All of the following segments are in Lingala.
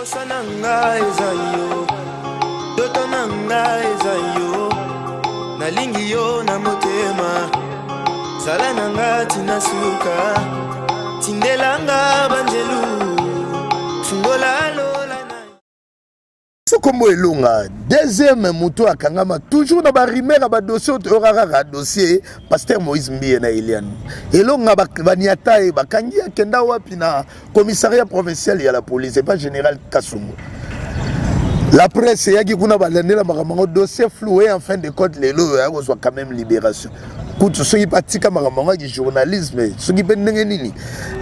Sananga ezayo, dotonanga ezayo, nalingi yo na motema, salananga tinasuka, tindelanga banjelu, fungola lola na. Sokombo elonga, deuxième moto akangama, toujours na ba rimera ba dossier, orara dossier, Pasteur Moïse Mbiye na Eliane. Elonga baniata e bakangi akenda wapi na commissariat provincial ya la police, et pas général Kasumbu. La presse yaki kuna balandela makambo dossier floué en fin de compte lelo ya soit quand même libération. Kutu soki patika makambo ki journalisme, soki pendenge nini.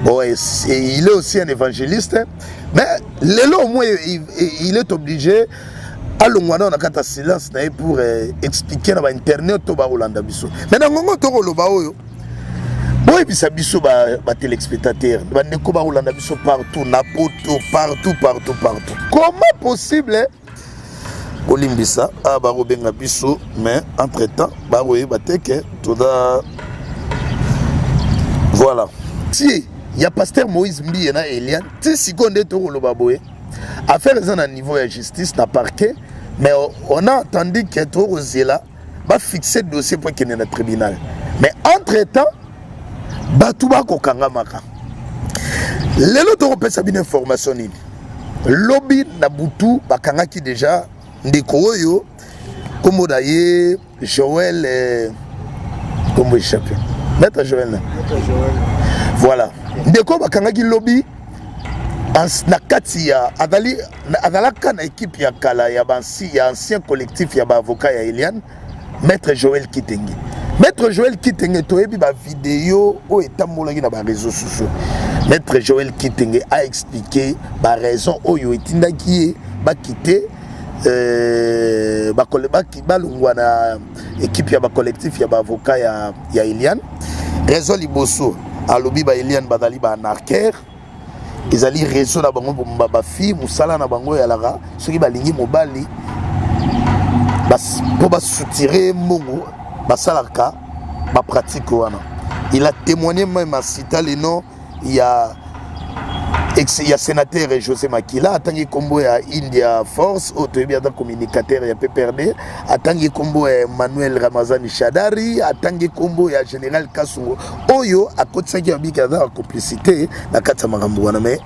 Bon, il est aussi un évangéliste, mais lelo au moins il est obligé à l'ongwana on a kata silence pour expliquer na internet to ba Rolanda biso. Maintenant ngongo to koloba oyo. Boy bisa biso ba téléspectateurs, ba ndeko ba Rolanda biso partout na poto partout. Comment possible Olimbisa a barobenga biso mais entre-temps baroye bateke toda voilà. Si il y a Pasteur Moïse Mbiye na Eliane, ti sikonde to koloba boye. Affaire ça na niveau de justice na parquet, mais on a entendu que to zela ba fixer dossier pour qu'il y ait un tribunal. Mais entre-temps batu ba ko kangamaka. Lelo to repesa bien information nini. Lobby na butu bakangaki déjà ndeko oyo comme daye Joël comment il s'appelle Maître Joël. Voilà. Ndeko bakangaki lobby na kati ya adalaka na équipe ya kala ya bansi ya ancien collectif ya ba avocat ya Eliane Maître Joël Kitenge. Maître Joël Kitenge toyebi ba vidéo o etambolaki na ba réseaux sociaux. Maître Joël Kitenge a expliqué ba raison oyo etindaki ba quitter balongwa na équipe ya ba collectif ya ba avocat ya Eliane. Raison liboso alobi ba Eliane badali ba anarquer. Ils allaient réseau na bango ba fille musala na bango ya lara soki balingi mobali bas po ba soutirer mongo basalaka ba pratique wana. Il a témoigné même à citer le nom il y a sénateur José Makila atangi kombo ya India Force autobi ata communicateur ya PPRD atangi kombo ya Emmanuel Ramazani Shadari atangi kombo ya Général Kasungo oyo akotsaki ya bikada complicité na kata makambo wana mais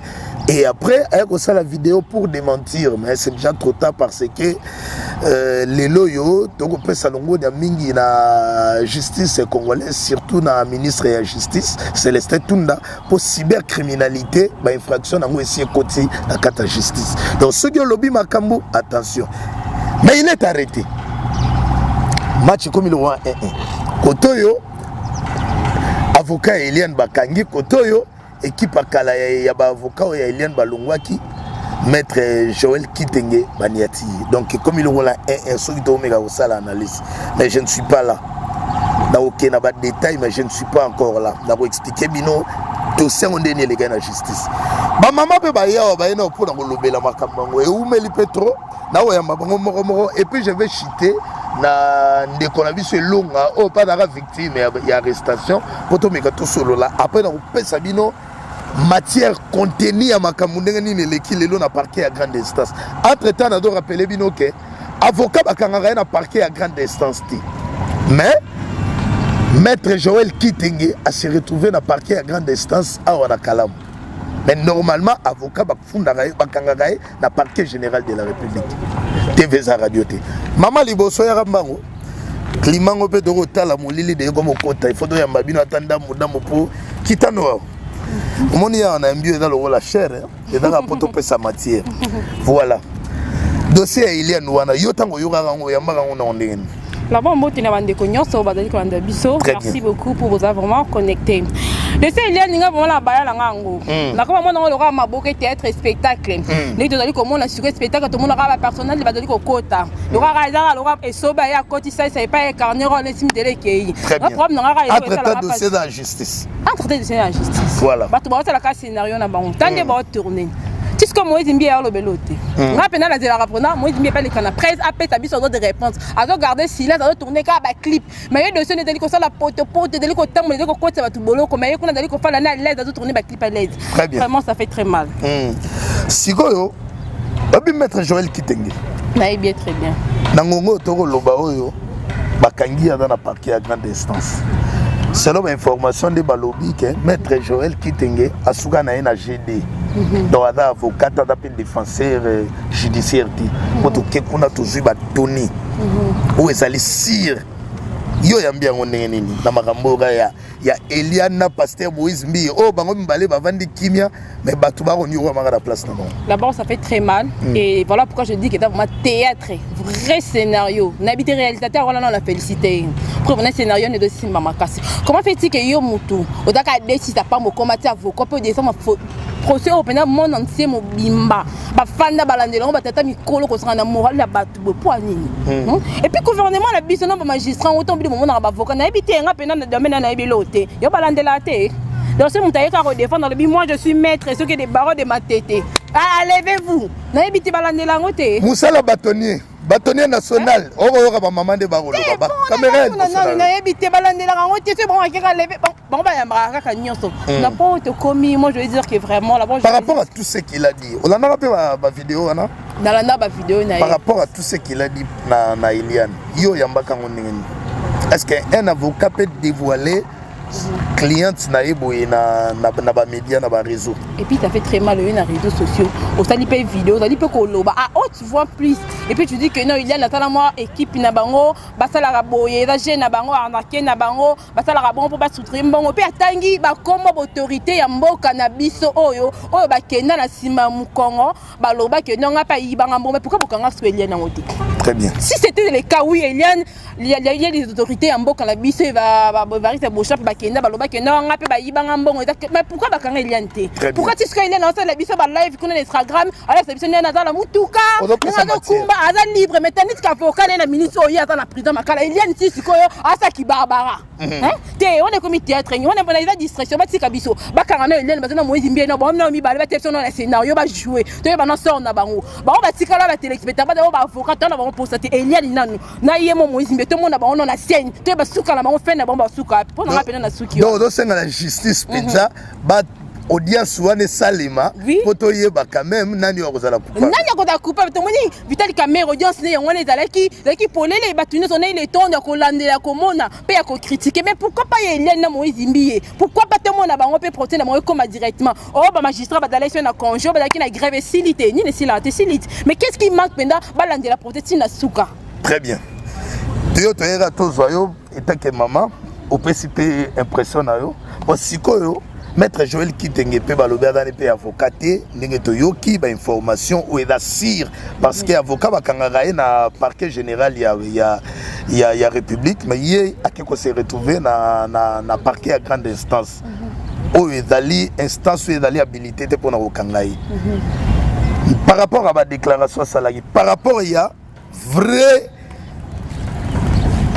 et après avec ça la vidéo pour démentir mais c'est déjà trop tard parce que les loyo donc pesa longo ya mingi na justice congolaise surtout na ministre de la justice Célestin Tunda pour cybercriminalité ba infraction nango esi côté la carte justice donc ceux qui ont lobby makambo attention mais il est arrêté match comme il roi 1-1 Kotoyo avocat Eliane Bakangi Kotoyo équipe akala ya ba avocat ya Eliane Balongwaki Maître Joël Kitenge Baniati donc comme il roule 1-1 ceux qui doivent mettre au sala analyse mais je ne suis pas là na aucun na ba détail mais je ne suis pas encore là na expliquer bino dossier on donne les gars na justice ba mama pe ba ya ba ina pour na kolobela makambo e umeli petro na o ya mabango moko et puis je vais chiter na ndeko na biso longa o pas na victime ya arrestation poto meka to solo là après na pesa bino matière contenue à makambo ndenge nini leki lelo na parquet à grande instance entre temps na do rappeler bino que avocat bakanga na parquet à grande instance ti mais Maître Joël Kitenge a se retrouvé dans le parquet à grande instance à Ouadakalam. Mais normalement, avocat bakangagaye dans le parquet général de la République. TVza Radio T. Maman Liboso ya Rambango. Klimango pe doro tala molili de comme kota. Il faut doya mbabino atanda mudamu po kitano. Moni ya na mbio dans le rôle la chair et dans la poto pe sa matière. Voilà. Dossier il y a nouana yotango yura ngo yambanga ngo na ondeni. Là-bas, merci beaucoup pour vous avoir vraiment connecté. Le seul lien, il y a vraiment la balle en ango. Là, comme moi, on aura ma boucle théâtre spectacle. Nous devons comment on a sur spectacle, tout le monde aura la personnel, il va donner au quota. Il y aura Razar, il y aura Esoba, et à côté ça, ça n'est pas incarné, on estime de l'équilibre. Très bien. Entre dossier de la justice. Entre dossier de la justice. Voilà. Bah, tu vas voir le scénario là-bas. Tant de bon tourner. Tu sais comme Moïse Mbiye a le beloté. On a peine à la rapporter. Moïse Mbiye pas les canaux. Presse après ta bis sur de réponses. À garder silence, à tourner car ba clip. Mais il y a des dossiers ça la pote de l'éco temps, de l'éco côté ça va tout bolo. Comme il y a qu'on a d'aller qu'on fait la l'aide à tourner ba clip à l'aide. Très bien. Vraiment ça fait très mal. Sigoyo Babi maître Joël Kitenge. Naïbi très bien. Nangongo toko loba oyo bakangi dans la parquet à grande instance. Selon l'information de balobi que maître Joël Kitenge asuka na ena GD. Donc ada avocat ada pe défenseur judiciaire ti. Poto ke kuna tozui ba Tony. Ou ezali sire. Yo yambia ngone nini na makambo ya Eliana Pasteur Moïse Mbi oh bango mbale bavandi kimia mais batu ba roni wa manga la place non. D'abord ça fait très mal et voilà pourquoi je dis que c'est vraiment théâtre, vrai scénario. N'habite réalisateur voilà on l'a félicité. Pour un scénario ne doit simba makasi. Comment fait-il que yo mutu odaka décide pas mo combattre avocat peut descendre procès au pénal monde entier mo bimba ba fanda balandela on batata mikolo ko sanga na moral la batu bo pour nini. Et puis gouvernement la biso non ba magistrat autant bi mo na avocat na habité nga pénal na domaine na biloté. Yo balandela té. Donc si mutaye ka défendre le moi je suis maître et ceux qui des barreaux de ma tête. Ah levez-vous. Na habité balandela ngoté. Moussa la bâtonnier national. Oh ba maman de barreau baba. Caméra. Non na habité balandela ngoté c'est bon ka lever bon ba yamba ka nyonso. Na pas te commis moi je veux dire que vraiment là par rapport à tout ce qu'il a dit. On en a rappelé ma vidéo ana. Dans la vidéo na. Par rapport à tout ce qu'il a dit na Eliane. Yo yamba ka ngoni. Est-ce qu'un avocat peut dévoiler cliente na eboye na ba média na ba réseau et puis ça fait très mal les réseaux sociaux au sali pe vidéo au sali pe koloba ah oh tu vois plus et puis tu dis que non il y a na moi équipe na bango basala ka boye za jeune na bango arnaquer na bango basala ka bango pour ba soutenir bango pe atangi ba comme autorité ya mboka na biso oyo ba kenda na sima mukongo ba loba que non nga pa yibanga mbombe pourquoi bokanga so Eliane ngoti très bien si c'était le cas oui Eliane il y a des autorités ya mboka na biso va variter bochap ba kenda ba loba que non nga pe ba yibanga mbongo mais pourquoi bakanga Eliane te pourquoi tu serais Eliane dans la biso ba live kuna na Instagram alors ça biso na dans la mutuka na kumba aza libre mais tandis qu'avocat na ministre oyo ata na président makala Eliane ti sikoyo asa ki barbara hein te on est comme théâtre on est dans la distraction ba tika biso bakanga na Eliane bazana Moïse Mbie na bon na mi ba ba tepso na scénario ba jouer to ba na sort na bango ba on ba tika la ba téléspectateur ba ba avocat na ba pour ça te Eliane nanu na yemo Moïse Mbie to mo na ba on na scène to ba suka na ba on fait na ba suka pour na rappeler na suki donc c'est la justice penza ba audience wane salima poto yeba quand même nani okozala coupa nani akoda coupa to moni Vital Caméra audience ne wane zalaki polele batuni son il est temps de kolandela komona pe ya ko critiquer mais pourquoi pas Eliane na Moïse Mbie pourquoi pas tout monde na bango pe protéger na bango comme directement oh ba magistrat ba dalai sur na congé ba daki na grève silité ni ne silate silite mais qu'est-ce qui manque pendant balandela protéger na suka très bien Tio toyera to zoyo etake maman au PCP impression na yo osikoyo maître Joël Kitenge pe balobi azali pe avocat te ndenge toyoki ba information ou eda sire parce que avocat bakangaka ye na parquet général ya république mais ye akeko se retrouver na parquet à grande instance oyo ezali instance oyo ezali habilité te mpona kokanga ye par rapport à ma déclaration salarié par rapport ya vrai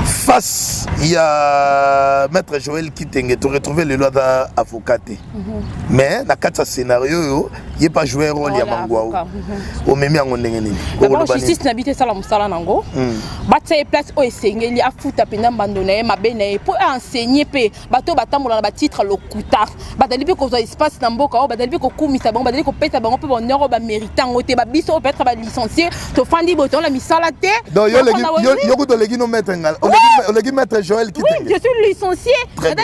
face il y a maître Joël Kitenge tu retrouver le loi d'avocat mais na kata scénario il pas jouer rôle ya mangwao o memi yango ndenge nini d'abord justice n'habite sala musala nango batse place o esengeli afuta pena mbandona e mabena e pour enseigner pe bato batambola na ba titre lokuta badali pe ko zo espace na mboka o badali pe ko kumisa bango badali ko pesa bango pe bonheur ba méritant ngote ba biso peut-être ba licencié to fandi boton la misala te donc yo ko to legi no mettre ngal on legi mettre Joël Kitenge oui je suis licencié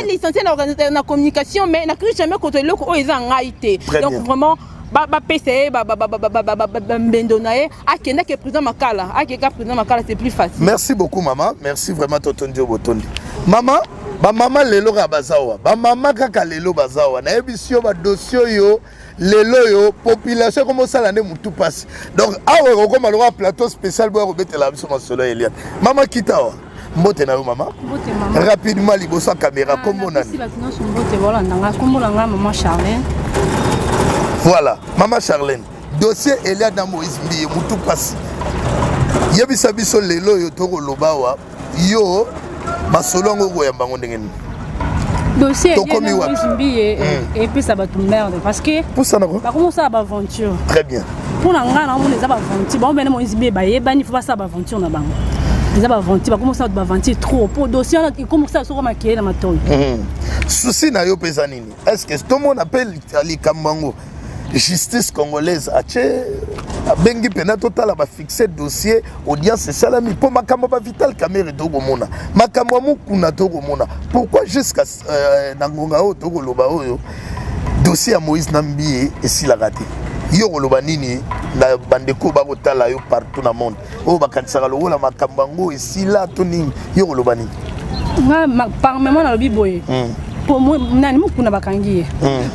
licencié dans la communication mais na cru jamais côté loko o eza ngaité donc vraiment ba PC ba bendonae akenda que président Makala akeka président Makala c'est plus facile. Merci beaucoup maman, merci vraiment Totondi Botondi. Maman, ba maman lelo ka bazawa, ba maman kaka lelo bazawa na ebisio ba dossier yo lelo yo population comme ça l'année mutu passe. Donc awa ko malora plateau spécial bo robete la biso solo Eliane. Maman kitawa. Mbote na yo maman. Mbote maman. Rapidement liboso caméra comme on a. Si ba tino mbote voilà ndanga kombola nga maman Charlène. Voilà, maman Charlène, dossier Eliane na Moïse Mbie mutu passe. Yebisa biso lelo yo toko lobawa yo masolo ngo ya bango ndenge ni. Dossier Eliane na Moïse Mbie et puis ça va tout merde parce que pour ça nako. Ba comment ça ba aventure. Très bien. Pour nga na mo les ba aventure, ba mbene Moïse Mbie ba yebani faut pas ça ba aventure na bango. Les ba aventure, ba comment ça ba aventure trop pour dossier il commence à se remarquer na matoyi. Souci na yo pesa nini? Est-ce que tout le monde appelle Ali Kambango justice congolaise a bengi pena total ba fixer dossier audience salami pour makambo ba vital camera togo mona makambo mukuna togo mona pourquoi jusqu'à nangonga o togo loba oyo dossier ya Moïse Nambi et si la raté yo loba nini na bandeko ba kotala yo partout na monde o bakanisaka lokola makambo ngo et si la to nini yo loba nini par moment na lobi boye pour moi nani mukuna bakangi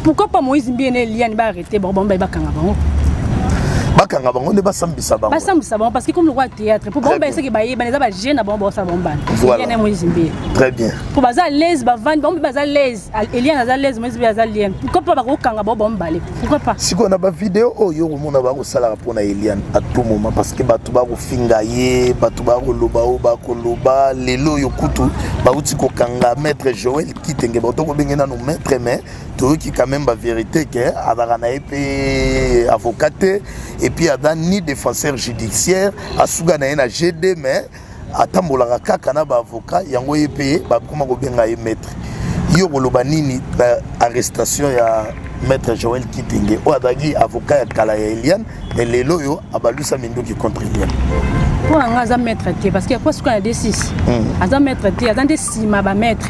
pourquoi pas Moïse Nambi et Eliane ba arrêter bon ba bakanga bango bakanga bango ne basambisa bango parce que comme le roi théâtre pour bon ben c'est que baye baneza ba jeune na bon ça bon ban Eliane Moïse Nambi très bien pour baza l'aise ba vendre bon baza l'aise Eliane baza l'aise Moïse Nambi baza l'aise pourquoi pas bakanga bon balé pourquoi pas si on a ba vidéo oh yo mona ba ko sala pour na Eliane à tout moment parce que batu ba ko finga ye batu ba ko loba o ba ko loba lelo yo kutu ba uti ko kanga maître Joël Kitenge ba to ko bengena no maître mais to qui quand même ba vérité que abara na épée avocat et puis ada ni défenseur judiciaire asuga na ena GD mais atambola kaka na ba avocat yango épée ba koma ko benga ye maître yo koloba nini arrestation ya maître Joël Kitenge o adagi avocat ya kala ya Eliane mais lelo yo abalusa minduki contre Eliane pour un aza maître té parce que quoi ce qu'on a des 6 aza maître té aza des 6 ma maître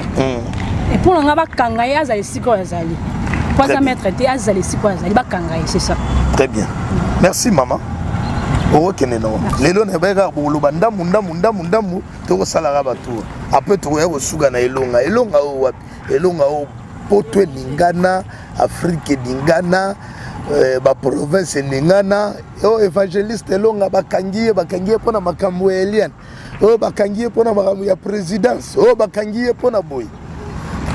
et pour nga ba kanga ya za siko ya zali pour aza maître té aza les siko ya zali ba kanga c'est ça très bien merci maman o keneno lelo ne ba ga boloba ndamu to sala ba tour après to ya suga na elonga o wapi elonga o potwe lingana Afrique lingana ba province lingana o évangéliste elonga bakangiye pona makambo ya Eliane o bakangiye pona makambo ya présidence o bakangiye pona boy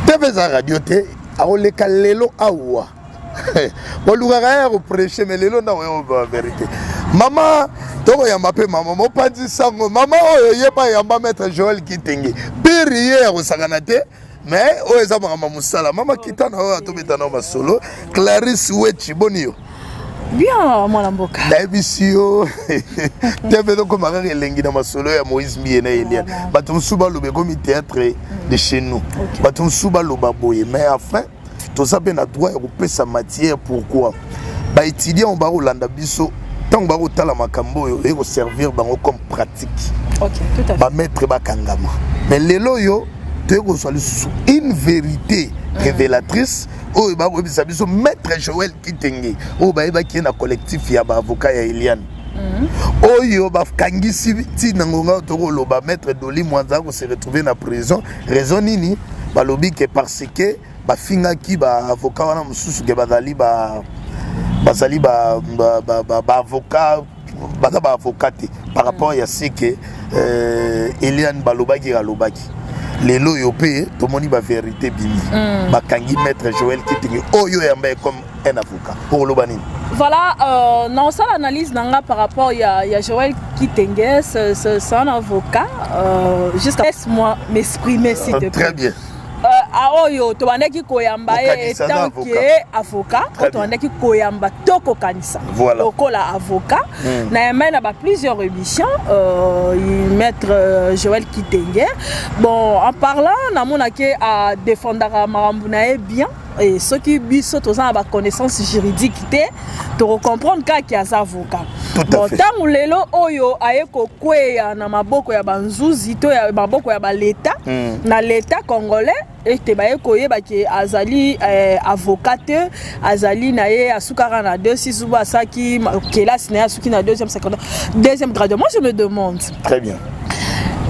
teveza radio te aoleka lelo awa bolugaka ya reprocher mais lelo na wa vérité mama toko yamba pe mama mopanzi sango mama oyo yeba yamba maître Joël Kitenge piri ya kosangana te mais oyo eza makambo musala mama kitana oyo atobeta na masolo Clarisse Wechi bonio bien mwana mboka dabisio tebe donc makaka elengi na masolo ya Moïse Nambi na Eliane bato musuba lobe comme théâtre de chez nous bato musuba loba boye mais enfin tout ça ben a droit ya kopesa matière pourquoi ba étudiant ba rolanda biso tant ba otala makambo yo e ko servir bango comme pratique OK tout à fait ba mettre ba kangama mais lelo yo te ko soit une vérité révélatrice o ba ko bisa biso maître Joël Kitenge o ba eba ki na collectif ya ba avocat ya Eliane oyo ba kangisi ti nangonga to ko loba maître Doli Mwanza ko se retrouver na prison raison nini ba lobi que parce que ba finga ki ba avocat wana mususu ke bazali ba avocat ba avocat par rapport à ce que Eliane balobaki lelo yo pe to moni ba vérité bimi ba kangi maître Joël Kitenge oyo yamba comme un avocat pour lobani voilà non ça l'analyse nanga par rapport ya Joël Kitenge c'est un avocat jusqu'à laisse-moi m'exprimer s'il te plaît très bien aoyo to bandaki koyamba tant que avocat to bandaki koyamba toko kanisa lokola avocat na yamena ba plusieurs émissions maître Joël Kitenge bon en parlant na monake à défendre marambu na bien et ceux qui biso to za ba connaissance juridique te comprendre ka ki as avocat bon tant lelo oyo ayeko kweya na maboko ya banzuzi to ya maboko ya ba l'état na l'état congolais et te baye koyeba ki azali avocat azali na ye asukara na 26 ou asaki kelas na asuki na deuxième grade moi je me demande très bien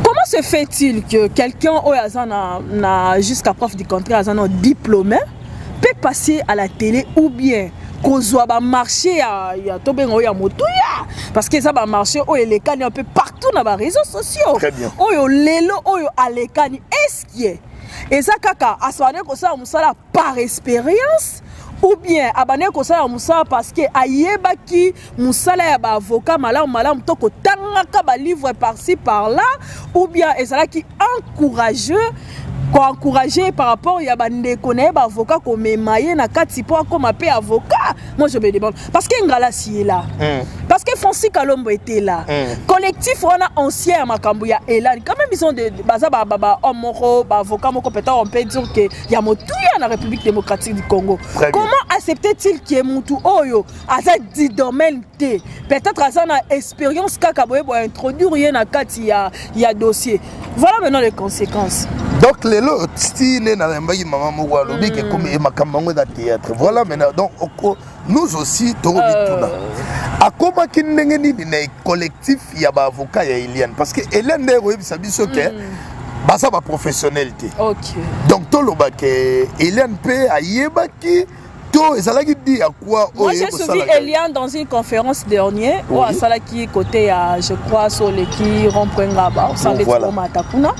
comment se fait-il que quelqu'un oyo azana na jusqu'à preuve du contraire azana diplômé peut passer à la télé ou bien kozwa ba marché ya tobengo ya motuya parce que ça ba marché o elekani un peu partout na ba réseaux sociaux oyo lelo oyo alekani est-ce qui est et ça kaka aswane ko ça musala par expérience ou bien abane ko ça musala parce que ayeba ki musala ya ba avocat malam to ko tangaka ba livre par-ci par-là ou bien ezala ki encourager par rapport ya bande connaît ba avocat comme maye na kati po comme appel avocat moi je me demande parce que Ngala si est là parce que Fonsi Kalombo était là collectif on a ancien makambo ya Elan quand même ils ont de baza ba homme ba avocat mo compétent on peut dire que ya motuya na République démocratique du Congo comment accepte-t-il que mutu oyo aza di domaine te peut-être aza na expérience kaka boye bo introduire rien na kati ya dossier. Voilà maintenant les conséquences. Donc les lots style na mbayi maman moko alobi ke comme e makambango da théâtre. Voilà maintenant donc nous aussi torobi tuna. Akoma ki ndenge nini na collectif ya ba avocat ya Eliane parce que Eliane ndeko yebisa biso ke basa ba professionnalité. OK. Donc toloba ke Eliane pe ayebaki ezalaki dit à quoi. Moi j'ai suivi Eliane dans une conférence dernière où à Salaki côté à je crois sur l'équipe Rompengaba au centre de Matakuna.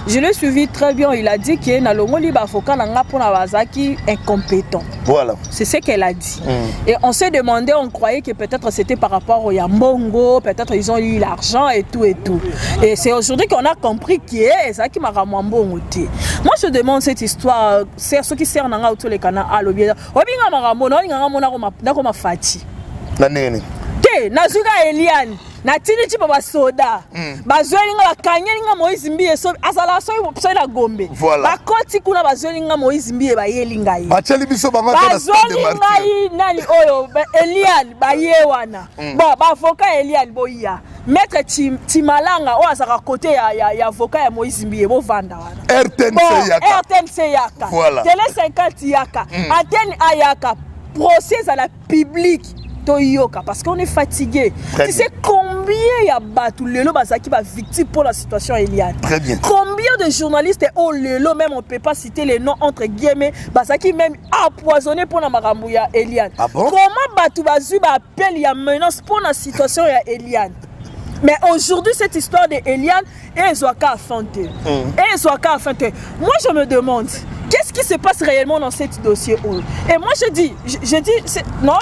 Je l'ai suivi très bien, il a dit que na longo liba avocat nanga pona bazaki incompétent. Voilà. C'est ce qu'elle a dit. Et on s'est demandé, on croyait que peut-être c'était par rapport au Yambongo, peut-être ils ont eu l'argent et tout et tout. Et c'est aujourd'hui qu'on a compris qui est ça qui m'a ramambongo. Moi je demande cette histoire, c'est ce qui sert nanga autour les canaux à l'objet. Marambo na ngako mafati na nene te nazuka Eliane na tini ti baba soda bazweli nga bakanyeli nga Moïse Mbiye so asala so la gombe bakoti kuna bazweli nga Moïse Mbiye bayeli ngai bacheli biso bango na stade de ngai nani oyo Eliane bayewana bon ba avocat Eliane boya Maître Timalanga o azaka côté ya avocat ya Moïse Mbiye bo vanda wana RTNC yaka voilà. Télé 50 yaka antenne ayaka procès à la public toyoka parce qu'on est fatigué. Tu sais combien il y a battu lelo bazaki ba victime pour la situation Eliane. Très bien. Combien de journalistes au lelo même on peut pas citer les noms entre guillemets bazaki même empoisonné pour la marambu ya Eliane. Ah bon? Comment batu bazu ba appel ya menace pour la situation ya Eliane. Mais aujourd'hui, cette histoire de Eliane, elle est affrontée. Moi, je me demande, qu'est-ce qui se passe réellement dans ce dossier? Et moi, je dis, non,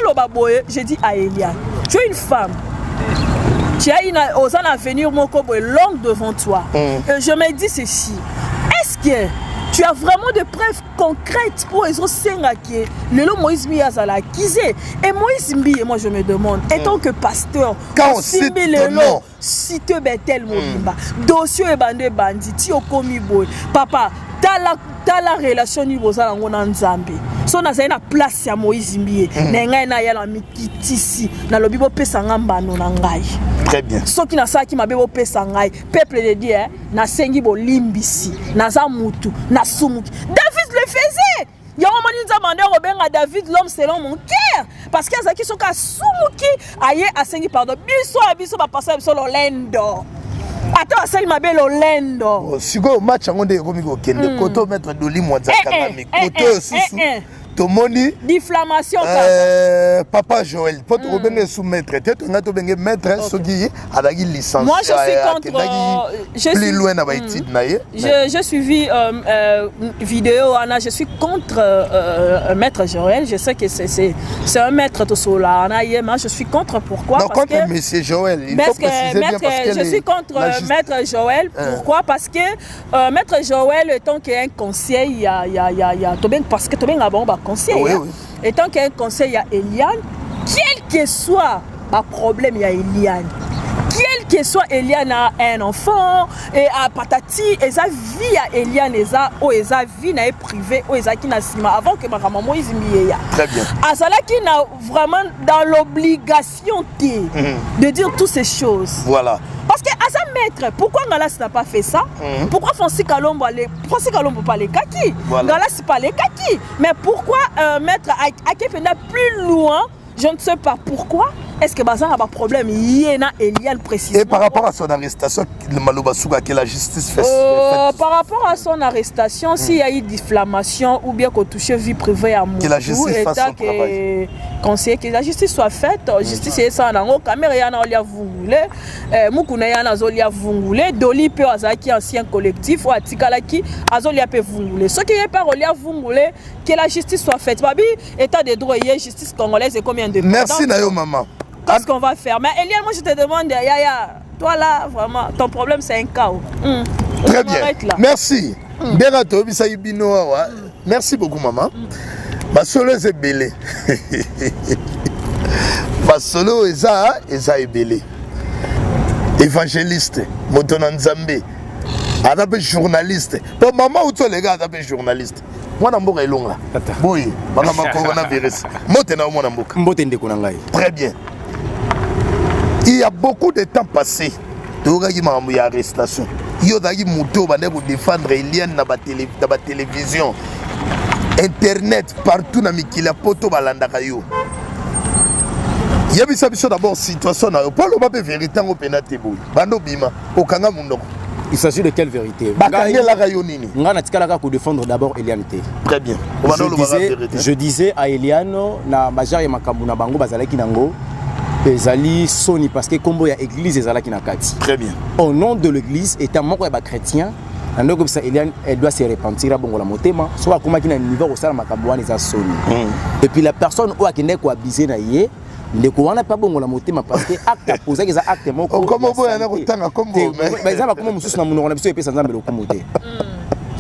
je dis à Eliane, tu es une femme. Tu as une avenir longue devant toi. Et je me dis ceci, est-ce que tu as vraiment des preuves concrètes pour les autres Sengaki? Le nom Moïse Mbiye a accusé. Et Moïse Mbiye, moi je me demande, étant que pasteur, quand on cite le nom, cite Betel Mobimba, dossier et bandé bandit, Tio Komi Boy, papa, t'as la relation niveau ça en Nzambe. So na zaina place ya Moïse Mbiye, na ngai na ya la mikitisi, na lobibo pesa ngamba no na ngai. Très bien. Ce qui n'a ça qui m'a bébo pesa ngai, peuple de Dieu, na sengi bo limbisi, na zamutu, na sumuki. David le faisait. Y'a un moment demandé à David l'homme selon mon cœur parce qu'il y a qui sont ka sumuki aye a sengi pardon. Biso va passer sur l'Olendo. Attends, ça il m'a belle Olendo. Si go match en de komi ko kende koto mettre doli mwanza kanami koto susu tomoni diffamation papa Joël pour te rebenga soumettre tete nga to benge maître soki adagi licence. Moi je suis contre plus loin na ba étude na ye. Je suivi vidéo ana je suis contre maître Joël, je sais que c'est un maître to sola ana ye mais je suis contre pourquoi non, parce que monsieur Joël il faut préciser bien parce que je suis contre maître Joël pourquoi parce que maître Joël étant qu'un conseil il y a Tobeng parce que Tobeng a bon conseil. Oui, hein. oui. Et tant qu'il y a un conseil à Eliane, quel que soit le problème, il y a Eliane. Quel que soit Eliane a un enfant, et à Patati, et sa vie à Eliane, et sa vie n'a privée, ou sa qui n'a avant que ma maman Moïse Mbiye. Très bien. À cela qui n'a vraiment dans l'obligation de dire toutes ces choses. Voilà. Parce que à sa maître, pourquoi Galas n'a pas fait ça? Pourquoi Francis Kalombo pas les kaki? Voilà. Galas pas les kaki. Mais pourquoi maître a plus loin? Je ne sais pas pourquoi. Est-ce que Bazan a un problème? Il y a Eliane précisément. Et par rapport à son arrestation, le Malobasouga que la justice fait. Par rapport à son arrestation, s'il y a eu diffamation ou bien qu'on touche vie privée à mon que la justice fasse son travail. Conseiller que la justice soit faite. Justice est ça. Nango caméra yana olia vungule. Mukuna yana zolia vungule. Doli pe azaki ancien collectif ou atikala qui azolia pe vungule. Ce qui est par olia vungule que la justice soit faite. Babi état de droit hier justice congolaise et combien de merci Nayo maman. Qu'est-ce qu'on va faire? Mais Eliane, moi je te demande, Yaya, toi là, vraiment, ton problème c'est un chaos. Très bien. Merci. Berato, merci beaucoup, maman. Ma solo est belé. Ma solo est belé. Évangéliste, Motonan Zambé. Adabe journaliste. Pour maman ou toi les gars, adabe journaliste. mwana mboka elonga boye bakama coronavirus mote na mwana mboka mbote ndeko na ngai très bien. Il y a beaucoup de temps passé tokaki makambo ya arrestation yo ozalaki moto bande kodefendre Eliane na télévision internet partout na mikili ya poto balandaka yo yebisa biso d'abord situation na yo po aloba mpe vérité yango mpena te boye bando bima okanga mondoko. Il s'agit de quelle vérité? On a défendre d'abord Eliane. Très bien. Je disais à Eliane, na major ya makambu na bango bazalaki nango, ezali soni parce que kombo ya église ezalaki na kati. Très bien. Au nom de l'église, étant moko ya ba chrétien, na comme ça Eliane elle doit se repentir à bongo la motema, so akoma ki na niveau osala makambu wana eza soni. Et puis la personne ou akende ko abiser na ye ndeko wana pa bongo la motema parce que acte posé que ça acte moko comment boya na kotanga kombo mais ça va comment mususu na munoko na biso epesa nzambe lokumu te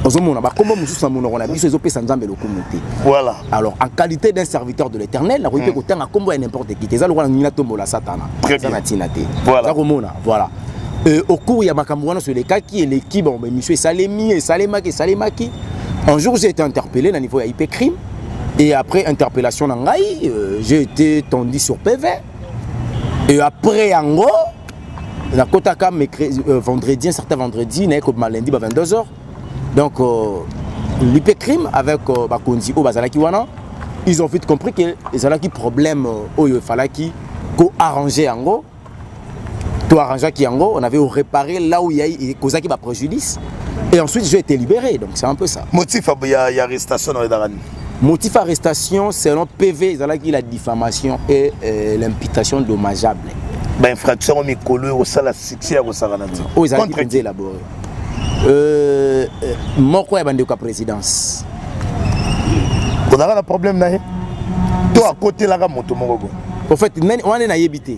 ozomona ba kombo mususu na munoko na biso ezopesa nzambe lokumu te. Voilà. Alors en qualité d'un serviteur de l'Éternel na koyite kotanga kombo ya n'importe qui te za lokana ngina tombola satana ça na tina te voilà komona voilà au cours ya makambo wana sur les cas qui est l'équipe bon monsieur Salemaki un jour j'ai été interpellé à niveau ya IP crime. Et après interpellation nangai, j'ai été tendu sur PV. Et après Ango, la Kotaka vendredi, un certain vendredi, comme lundi à 22h. Donc l'IP crime avec Bakonzi au Bazalaki Wana, ils ont vite compris que les Zalaki problème il fallait qu'il arranger Ango. Tout arranger qui Ango, on avait réparé là où il y a eu Kozaki ba préjudice. Et ensuite j'ai été libéré. Donc c'est un peu ça. Motif il y a arrestation dans les Darani. Motif arrestation selon PV, il la diffamation et l'imputation dommageable. Ben infraction mikolo au sala succès au saranati. Oh, ils ont été élaboré. Moko ya bande ko présidence. On a un problème là. Toi à côté là moto moko. En fait, on est na yebité.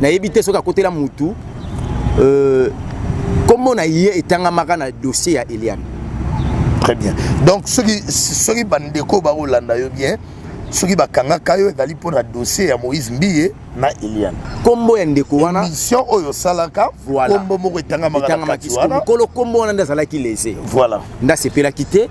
Na yebité so ka côté la moto comment na yé etanga maka na dossier ya Eliane. Très bien. Donc, ceux qui bandeko ba Olanda yo bien, ceux qui bakanga kayo dali pour un dossier ya Moïse Mbiye na Eliane. Kombo ya ndeko wana mission oyo salaka voilà. Kombo moko etanga makati wana. Kolo kombo wana ndazala ki lese. Voilà. Nda sepela kité.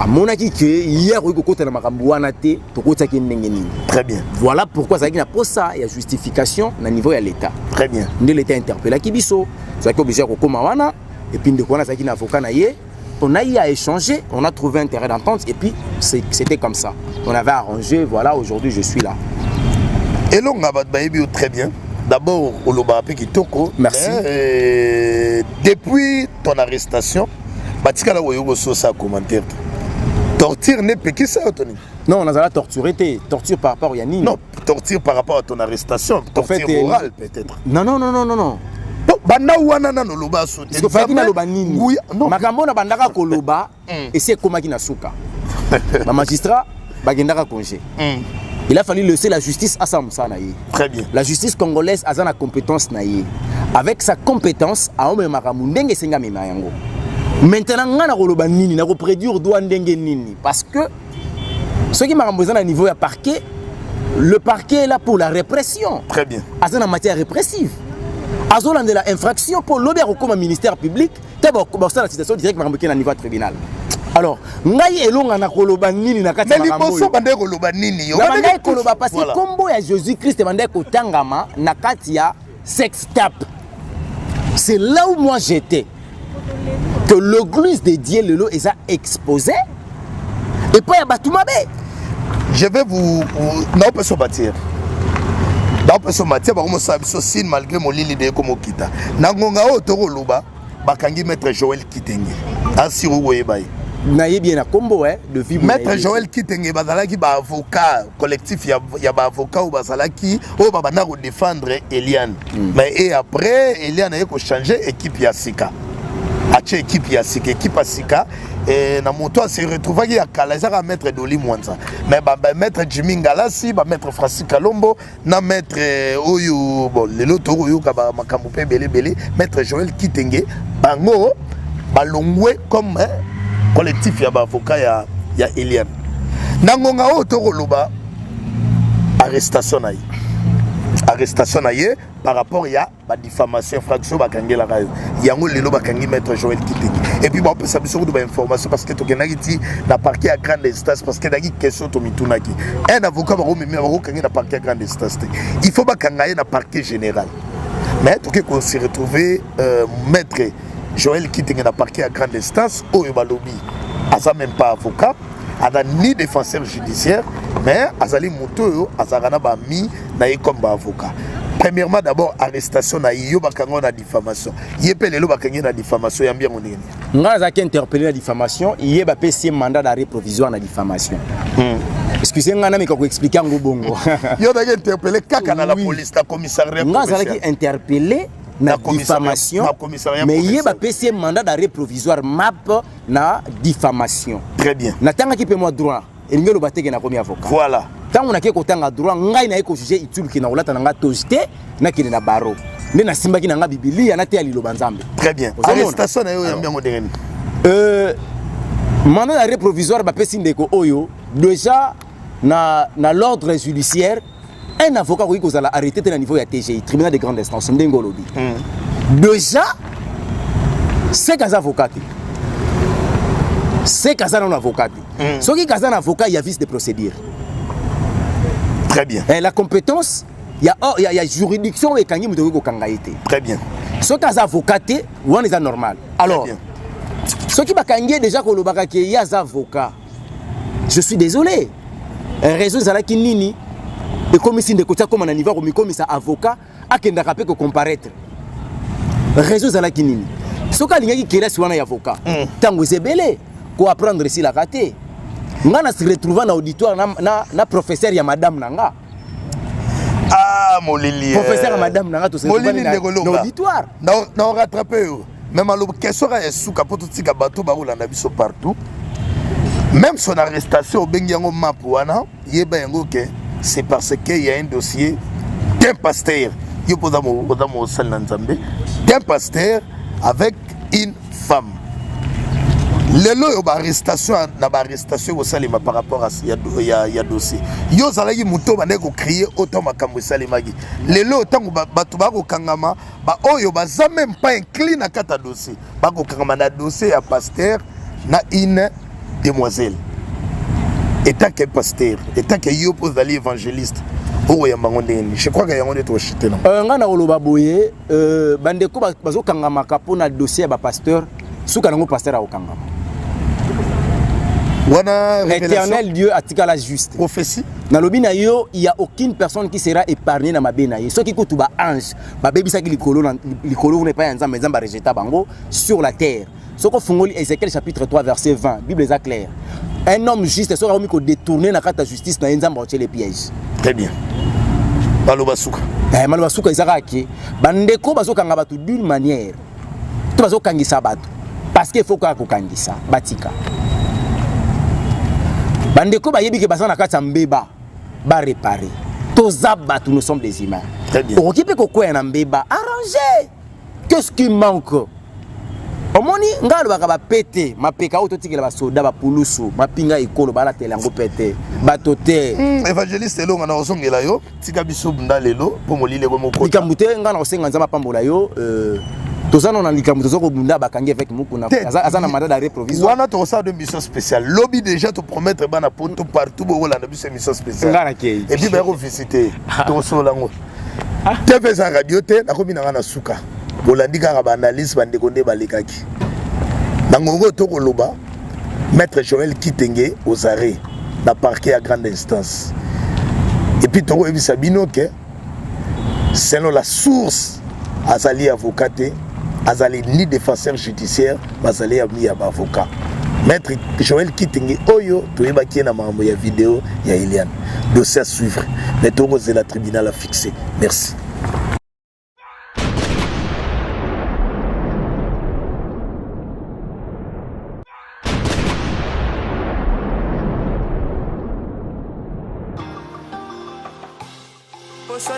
Amonaki que hier ko kota na makambo wana te to kota ki ndenge nini. Très bien. Voilà pourquoi ça na posa ya justification na niveau ya l'état. Très bien. Ndé l'état interpellé ki biso. Ça ko obligé ko koma wana et puis ndeko wana ça ki na avocat na ye. On a eu à échanger, on a trouvé un terrain d'entente et puis c'était comme ça. On avait arrangé, voilà, aujourd'hui je suis là. Et l'on a très bien. D'abord, Oloba Kitoko. Merci. Depuis ton arrestation, Batika la Woyogo Sosa commentaire. Torture n'est pas qui ça, Tony? Non, on a torturé, torture par rapport à Yannick. Non, torture par rapport à ton arrestation, torture orale peut-être. Non. Banda wana na loba sote. Parce que faki na loba nini. Makambo na bandaka ko loba et c'est comme qui na suka. Le magistrat bagendaka congé. Il a fallu laisser la justice à sa moussa naïe. Très bien. La justice congolaise a sa compétence naïe. Avec sa compétence a ome makamu ndenge senga mema yango. Maintenant ngana ko loba nini na ko prédire doit ndenge nini parce que ce qui m'a besoin à niveau ya parquet, le parquet est là pour la répression. Très bien. A en matière répressive. Azolan de la infraction pour l'obéir comme ministère public, tu as la situation directe à niveau tribunal. Alors, ngai elonga na koloba nini na kati makambo. Mais liboso bande koloba nini yo. Bande koloba parce que combo ya Jésus-Christ bande ko tangama na kati ya sex tape. C'est là où moi j'étais. Que l'église de Dieu le lot est exposé. Et pas ya batumabe. Je vais vous non pas se bâtir. Dans ce matin, on s'est associé malgré mon ligne de comme Okita. Nangonga otoro loba, bakangi maître Joël Kitenge. Asiro Woyebay. Naïe bien à combo de vie. Maître Joël Kitenge, bazalaki ba avocat collectif, ya ba avocat ou bazalaki, ou babana ko défendre Eliane. Mais et après, Eliane a ko changer équipe ya Sika. Ache équipe ya Sika, équipe ya Sika. Et na moto se retrouvé à Kalazara maître Doli Mwanza mais maître Jimmy Ngalasi maître Francis Kalombo na maître oyo bon le loto oyo ka ba makambo pe belé maître Joël Kitenge bango balongwe comme collectif ya ba avocat ya Eliane nangonga o to koloba arrestation na arrestation na ye par rapport à la diffamation fraction bakangi la rayo yango lelo bakangi maître Joël Kitenge et puis bon ça biso de information parce que to kenaki ti na parquet à grande instance parce que daki question to mitunaki un avocat ba romemi ba kangi na parquet à grande instance il faut bakanga na parquet général mais to que se retrouver maître Joël Kitenge na parquet à grande instance oyo balobi asa même pas avocat ada ni défenseur judiciaire mais azali moto azarana ba mi na comme avocat. Premièrement d'abord arrestation na yo bakango na diffamation. Yepele lo bakangi na diffamation ya bien ngoni. Nga za ki interpeller la diffamation, yé ba PC mandat d'arrêt provisoire na diffamation. Excusez-moi na me ko expliquer ngo bongo. Yo da interpeller kaka na la police na commissariat. Nga za ki interpeller na diffamation, mais il y a un mandat d'arrêt provisoire MAP na diffamation. Très bien. Natanga qui peut moi droit. Et nous le battre na comme avocat. Voilà. Tant on a qui kotanga droit, ngai na eko juger itul ki na olata na tojité na ki na baro. Ne na simba ki na nga bibili na te ali lo banzambe. Très bien. Arrestation na yo yambia moderne. Mandat d'arrêt provisoire ba pesi ndeko oyo déjà na l'ordre judiciaire. Un avocat qui a arrêté à niveau de TGI, tribunal de grande instance, déjà, c'est qu'un avocat. C'est qu'un avocat. Ce qui est un avocat, il y a vice de procédure. Très bien. Et la compétence, il y a juridiction et quand il y a très bien. Ce qui est avocat, c'est normal. Alors, ce qui est déjà qu'il y a un avocat, je suis désolé. Raison c'est là qui nini. Et comme si de côté comme un niveau comme ça avocat a qui n'a pas que comparaître réseau à la kinini ce qui est sur un avocat tant que c'est belé quoi apprendre ici la raté ngana se retrouver dans auditoire na professeur ya madame nanga molili professeur madame nanga to se retrouver dans auditoire na rattraper même à question est sous capot tout tika bateau baroula na biso partout même son arrestation au bengiango mapuana yeba yango ke c'est parce qu'il y a un dossier d'un pasteur. Il y a un pasteur avec une femme. Le lot de l'arrestation, au Salima par rapport à ce dossier. Il y a un mouton qui a crié autant de Salimagi. Le lot de Kangama, il n'y a même pas incliné à ce dossier. Il y a un dossier à pasteur, une demoiselle. Étant que pasteur, étant que yo pose d'aller évangéliste, je crois qu'il y a un autre chité. Ngana oloba boye, bandeko bazo kangama kapona dossier ba pasteur, souka nango pasteur a okangama. Éternel Dieu atika la juste. Prophétie. Na lobi na yo, il y a aucune personne qui sera épargnée na mabena ye. Ceux qui kutu ba ange, ba bebisa ki likolo n'est pas nzamba nzamba rejeta bango sur la terre. Soko fungoli Ézéchiel chapitre 3 verset 20, Bible est claire. Un homme juste sera remis qu'on détourner la carte de justice dans nzamba les pièges. Très bien. Malobasuka. Malobasuka izaraki. Bandeko bazokanga batu d'une manière. To bazokangisa batu parce qu'il faut ka kokangisa batika. Bandeko bayebi ke bazana kata mbeba ba réparer. Toza batu nous sommes des humains. Très bien. Pour occuper kokwe na mbeba arranger. Qu'est-ce qui manque? Omoni ngalo baka pété mapeka auto tikela ba soda ba pulusu mapinga ikolo bala tele ngo pété batote évangéliste elonga na osongela yo tika biso bunda lelo po molile ko moko likamute ngana osenga nzama pambola yo tozana na likamute zoko bunda bakangi avec mukuna azana mandat d'arrêt provisoire wana to sa de mission spéciale lobby déjà te promettre bana poto partout bo la biso mission spéciale et puis ba visiter to so lango TV za radio te na komi na suka bolandi kaka ba analyse bande konde balekaki nangongo to koloba maître Joël Kitenge aux arrêts na parquet à grande instance et puis toko ebisa bino ke selon la source azali avocat azali ni défenseur judiciaire azali ami avocat maître Joël Kitenge oyo toyebaki na mambo ya vidéo ya Eliane dossier à suivre mais toko c'est la tribunal a fixé. Merci.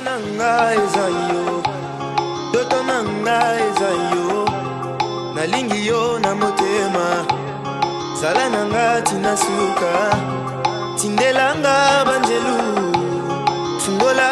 Nanga ezayo Doto nanga ezayo Nalingi yo na motema Zala nanga tinasuka Tindelanga banjelu Tungola